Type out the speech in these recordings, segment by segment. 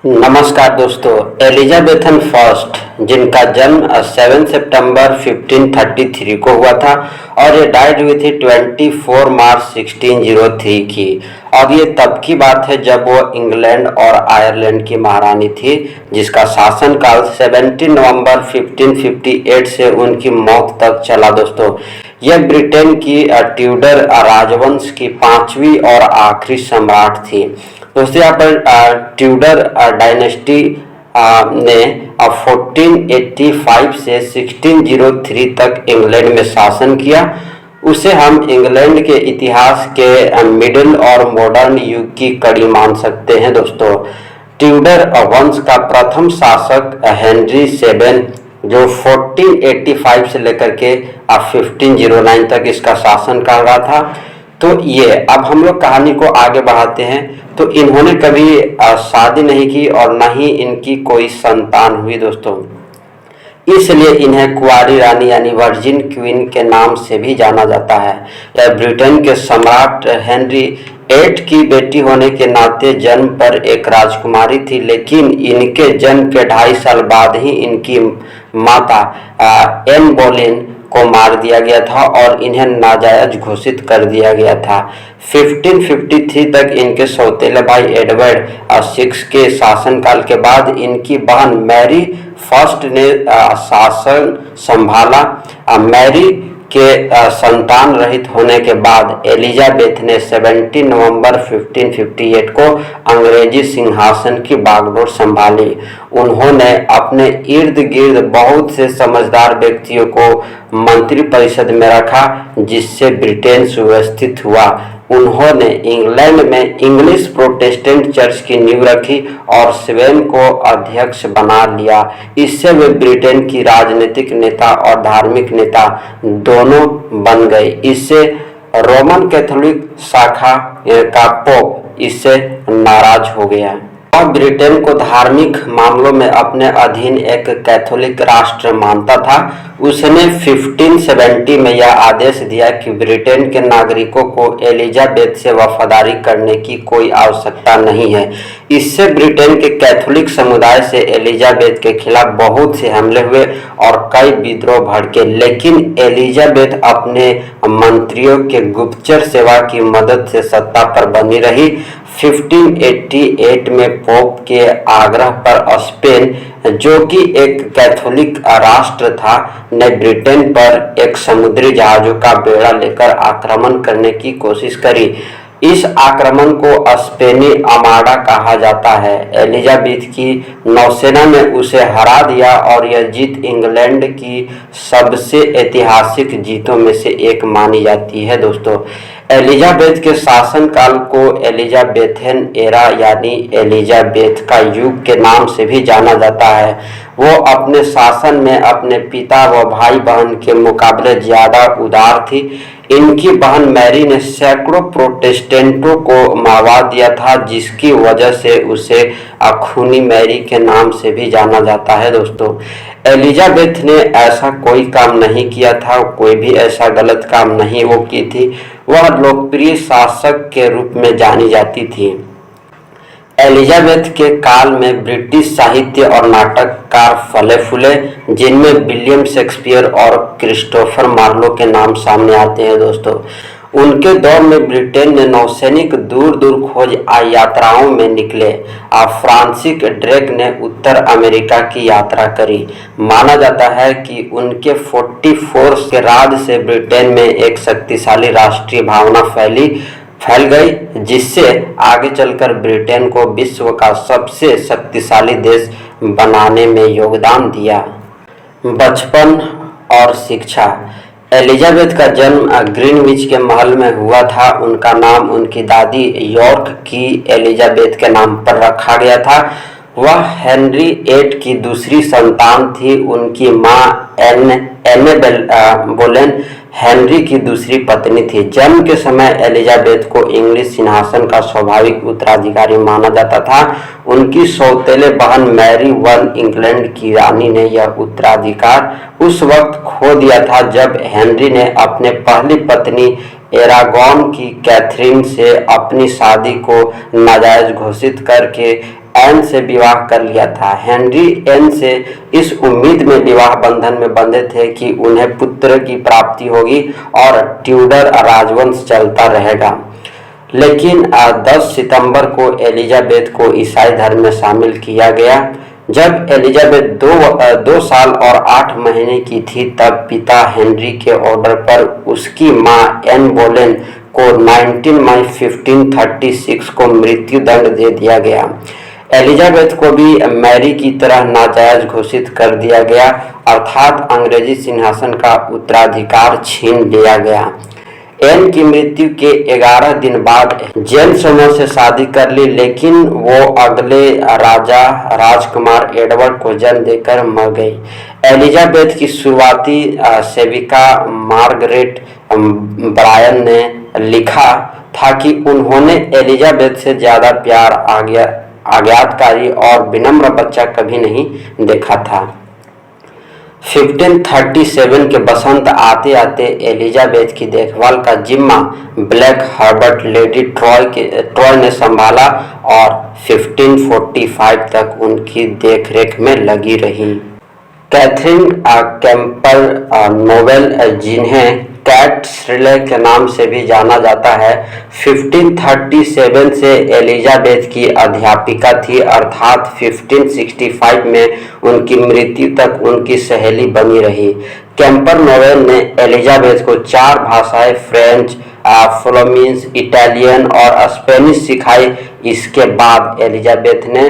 नमस्कार दोस्तों। Elizabethan first, जिनका जन्म 7 सितंबर 1533 को हुआ था और ये डाइड हुई थी 24 मार्च 1603 की। और ये तब की बात है जब वो इंग्लैंड और आयरलैंड की महारानी थी, जिसका शासनकाल 17 नवंबर 1558 से उनकी मौत तक चला। दोस्तों, यह ब्रिटेन की ट्यूडर राजवंश की 5वीं और आखिरी सम्राट थी। दोस्तों, यहाँ पर ट्यूडर डायनेस्टी ने 1485 से 1603 तक इंग्लैंड में शासन किया। उसे हम इंग्लैंड के इतिहास के मिडिल और मॉडर्न युग की कड़ी मान सकते हैं। दोस्तों, ट्यूडर वंश का प्रथम शासक हेनरी VII, जो 1485 से लेकर के 1509 तक इसका शासन कर रहा था। तो ये अब हम लोग कहानी को आगे बढ़ाते हैं। तो इन्होंने कभी शादी नहीं की और न ही इनकी कोई संतान हुई। दोस्तों, इसलिए इन्हें कुंवारी रानी यानी वर्जिन क्वीन के नाम से भी जाना जाता है। यह ब्रिटेन के सम्राट हेनरी VIII की बेटी होने के नाते जन्म पर एक राजकुमारी थी, लेकिन इनके जन्म के 2.5 साल बाद ही इनकी माता एन बोलेन को मार दिया गया था और इन्हें नाजायज घोषित कर दिया गया था। 1553 तक इनके सौतेले भाई एडवर्ड VI के शासनकाल के बाद इनकी बहन मैरी फर्स्ट ने शासन संभाला। मैरी के संतान रहित होने के बाद एलिजाबेथ ने 17 नवंबर 1558 को अंग्रेजी सिंहासन की बागडोर संभाली। उन्होंने अपने इर्द गिर्द बहुत से समझदार व्यक्तियों को मंत्रिपरिषद में रखा, जिससे ब्रिटेन सुव्यवस्थित हुआ। उन्होंने इंग्लैंड में इंग्लिश प्रोटेस्टेंट चर्च की नींव रखी और स्वयं को अध्यक्ष बना लिया। इससे वे ब्रिटेन की राजनीतिक नेता और धार्मिक नेता दोनों बन गए। इससे रोमन कैथोलिक शाखा का पोप इससे नाराज हो गया और ब्रिटेन को धार्मिक मामलों में अपने अधीन एक कैथोलिक राष्ट्र मानता था। उसने 1570 में यह आदेश दिया कि ब्रिटेन के नागरिकों को एलिजाबेथ से वफादारी करने की कोई आवश्यकता नहीं है। इससे ब्रिटेन के कैथोलिक समुदाय से एलिजाबेथ के खिलाफ बहुत से हमले हुए और कई विद्रोह भड़के, लेकिन एलिजाबेथ अपने मंत्रियों के गुप्तचर सेवा की मदद से सत्ता पर बनी रही। 1588 में पोप के आग्रह पर स्पेन, जो कि एक कैथोलिक राष्ट्र था, ने ब्रिटेन पर एक समुद्री जहाजों का बेड़ा लेकर आक्रमण करने की कोशिश करी। इस आक्रमण को स्पेनी आर्माडा कहा जाता है। एलिजाबेथ की नौसेना ने उसे हरा दिया और यह जीत इंग्लैंड की सबसे ऐतिहासिक जीतों में से एक मानी जाती है। दोस्तों, एलिजाबेथ के शासनकाल को एलिजाबेथन एरा यानी एलिजाबेथ का युग के नाम से भी जाना जाता है। वो अपने शासन में अपने पिता व भाई बहन के मुकाबले ज्यादा उदार थी। इनकी बहन मैरी ने सैकड़ों प्रोटेस्टेंटों को मरवा दिया था, जिसकी वजह से उसे खूनी मैरी के नाम से भी जाना जाता है। दोस्तों, एलिजाबेथ ने ऐसा कोई काम नहीं किया था, कोई भी ऐसा गलत काम नहीं वो की थी। वह लोकप्रिय शासक के रूप में जानी जाती थी। एलिजाबेथ के काल में ब्रिटिश साहित्य और नाटककार फले फूले, जिनमें विलियम शेक्सपियर और क्रिस्टोफर मार्लो के नाम सामने आते हैं। दोस्तों, उनके दौर में ब्रिटेन ने नौसैनिक दूर दूर खोज यात्राओं में निकले। फ्रांसिस ड्रेक ने उत्तर अमेरिका की यात्रा करी। माना जाता है कि उनके 44 के राज से ब्रिटेन में एक शक्तिशाली राष्ट्रीय भावना फैल गई, जिससे आगे चलकर ब्रिटेन को विश्व का सबसे शक्तिशाली देश बनाने में योगदान दिया। बचपन और शिक्षा। एलिजाबेथ का जन्म ग्रीनविच के महल में हुआ था। उनका नाम उनकी दादी यॉर्क की एलिजाबेथ के नाम पर रखा गया था। वह हेनरी VIII की दूसरी संतान थी। उनकी माँ एनेबेल बोलेन हेनरी की दूसरी पत्नी थी। जन्म के समय एलिजाबेथ को इंग्लिश सिंहासन का स्वाभाविक उत्तराधिकारी माना जाता था। उनकी सौतेले बहन मैरी I इंग्लैंड की रानी ने यह उत्तराधिकार उस वक्त खो दिया था जब हेनरी ने अपने पहली पत्नी एरागॉन की कैथरीन से अपनी शादी को नाजायज घोषित करके एन से विवाह कर लिया था। हेनरी एन से इस उम्मीद में विवाह बंधन में बंधे थे कि उन्हें पुत्र की प्राप्ति होगी और ट्यूडर राजवंश चलता रहेगा। लेकिन 10 सितंबर को एलिजाबेथ को ईसाई धर्म में शामिल किया गया। जब एलिजाबेथ 2 साल और 8 महीने की थी तब पिता हेनरी के ऑर्डर पर उसकी मां एन बोलेन को 19 मई 1536 को मृत्यु दंड दे दिया गया। एलिजाबेथ को भी मैरी की तरह नाजायज घोषित कर दिया गया, अर्थात अंग्रेजी सिंहासन का उत्तराधिकार छीन लिया गया। एन की मृत्यु के 11 दिन बाद जेन स्नो से शादी कर ली, लेकिन वो अगले राजा राजकुमार एडवर्ड को जन्म देकर मर गई। एलिजाबेथ की शुरुआती सेविका मार्गरेट ब्रायन ने लिखा था कि उन्होंने एलिजाबेथ से ज्यादा प्यार, आज्ञाकारी और विनम्र बच्चा कभी नहीं देखा था। 1537 के बसंत आते आते एलिजाबेथ की देखभाल का जिम्मा ब्लैक हर्बर्ट लेडी ट्रॉय ने संभाला और 1545 तक उनकी देखरेख में लगी रही। कैथरीन कैंपर नोवेल, जिन्हें कैट श्रिले के नाम से भी जाना जाता है, 1537 से एलिजाबेथ की अध्यापिका थी, अर्थात 1565 में उनकी मृत्यु तक उनकी सहेली बनी रही। कैंपर नोवेल ने एलिजाबेथ को 4 भाषाएं फ्रेंच, फ्लोमीन्स, इटालियन और स्पेनिश सिखाई। इसके बाद एलिजाबेथ ने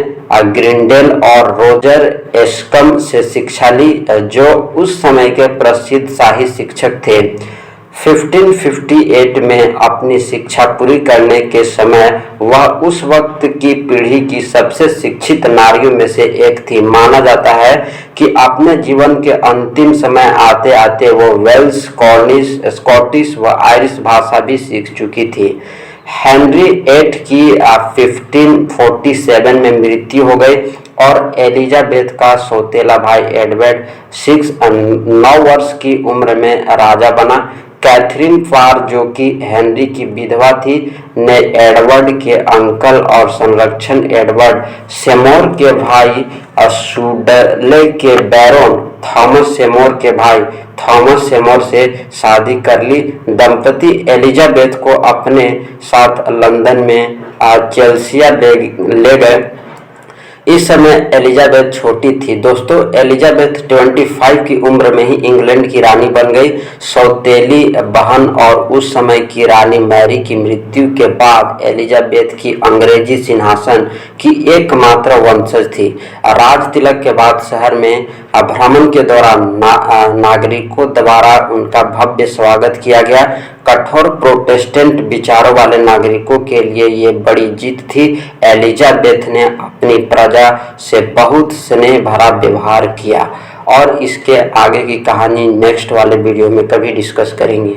ग्रिंडेल और रोजर एस्कम से शिक्षा ली, जो उस समय के प्रसिद्ध शाही शिक्षक थे। 1558 में अपनी शिक्षा पूरी करने के समय वह उस वक्त की पीढ़ी की सबसे शिक्षित नारियों में से एक थी। माना जाता है कि अपने जीवन के अंतिम समय आते आते वो वेल्स, कॉर्निश, स्कॉटिश व आयरिश भाषा भी सीख चुकी थी। हेनरी 8 की 1547 में मृत्यु हो गई और एलिजाबेथ का सौतेला भाई एडवर्ड 9 वर्ष की उम्र में राजा बना। कैथरीन फार, जो कि हेनरी की विधवा थी, ने एडवर्ड के अंकल और संरक्षक एडवर्ड सेमोर के भाई सुडले के बैरोन थॉमस सेमोर के भाई थॉमस सेमोर से शादी कर ली। दंपति एलिजाबेथ को अपने साथ लंदन में चेल्सिया ले गए। इस समय एलिजाबेथ छोटी थी। दोस्तों, एलिजाबेथ 25 की उम्र में ही इंग्लैंड की रानी बन गई। सौतेली बहन और उस समय की रानी मैरी की मृत्यु के बाद एलिजाबेथ की अंग्रेजी सिंहासन की एकमात्र वंशज थी। राज तिलक के बाद शहर में भ्रमण के दौरान नागरिकों द्वारा उनका भव्य स्वागत किया गया। कठोर प्रोटेस्टेंट विचारों वाले नागरिकों के लिए ये बड़ी जीत थी। एलिजाबेथ ने अपनी प्रजा से बहुत स्नेह भरा व्यवहार किया और इसके आगे की कहानी नेक्स्ट वाले वीडियो में कभी डिस्कस करेंगे।